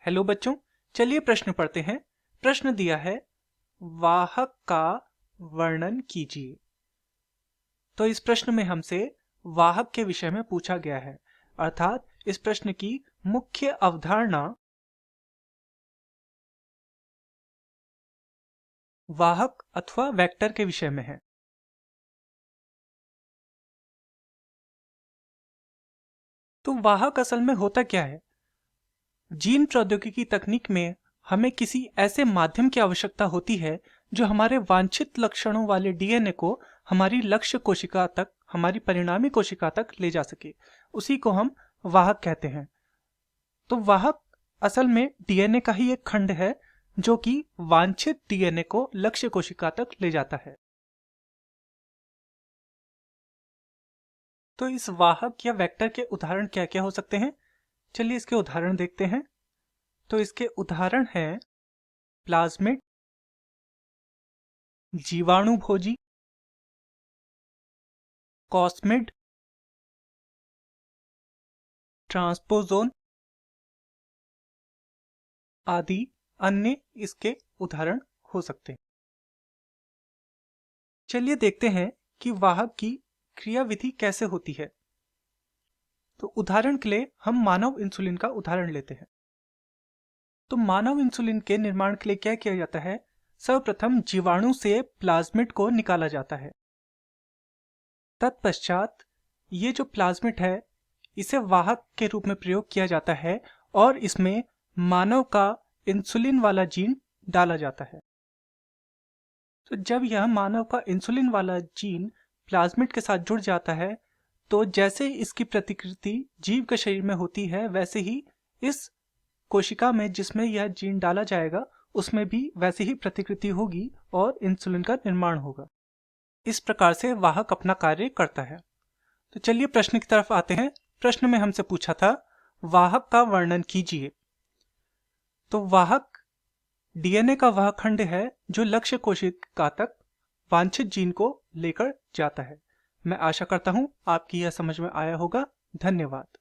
Hello बच्चों, चलिए प्रश्न पढ़ते हैं। प्रश्न दिया है, वाहक का वर्णन कीजिए। तो इस प्रश्न में हमसे वाहक के विषय में पूछा गया है, अर्थात इस प्रश्न की मुख्य अवधारणा वाहक अथवा वेक्टर के विषय में है। तो वाहक असल में होता क्या है? जीन प्रौद्योगिकी तकनीक में हमें किसी ऐसे माध्यम की आवश्यकता होती है जो हमारे वांछित लक्षणों वाले डीएनए को हमारी लक्ष्य कोशिका तक, हमारी परिणामी कोशिका तक ले जा सके। उसी को हम वाहक कहते हैं। तो वाहक असल में डीएनए का ही एक खंड है जो कि वांछित डीएनए को लक्ष्य कोशिका तक ले जाता है। तो इस वाहक या वेक्टर के उदाहरण क्या क्या हो सकते हैं? चलिए इसके उदाहरण देखते हैं। तो इसके उदाहरण हैं प्लाज्मिड, जीवाणुभोजी, कॉस्मिड, ट्रांसपोज़ोन आदि अन्य इसके उदाहरण हो सकते हैं। चलिए देखते हैं कि वाहक की क्रियाविधि कैसे होती है। तो उदाहरण के लिए हम मानव इंसुलिन का उदाहरण लेते हैं। तो मानव इंसुलिन के निर्माण के लिए क्या किया जाता है? सर्वप्रथम जीवाणु से प्लाज्मिड को निकाला जाता है। तत्पश्चात ये जो प्लाज्मिड है इसे वाहक के रूप में प्रयोग किया जाता है और इसमें मानव का इंसुलिन वाला जीन डाला जाता है। तो जब यह मानव का इंसुलिन वाला जीन प्लाज्मिड के साथ जुड़ जाता है तो जैसे इसकी प्रतिकृति जीव के शरीर में होती है वैसे ही इस कोशिका में जिसमें यह जीन डाला जाएगा उसमें भी वैसी ही प्रतिकृति होगी और इंसुलिन का निर्माण होगा। इस प्रकार से वाहक अपना कार्य करता है। तो चलिए प्रश्न की तरफ आते हैं। प्रश्न में हमसे पूछा था, वाहक का वर्णन कीजिए। तो वाहक डीएनए का वह खंड है जो लक्ष्य कोशिका तक वांछित जीन को लेकर जाता है। मैं आशा करता हूं आपकी यह समझ में आया होगा। धन्यवाद।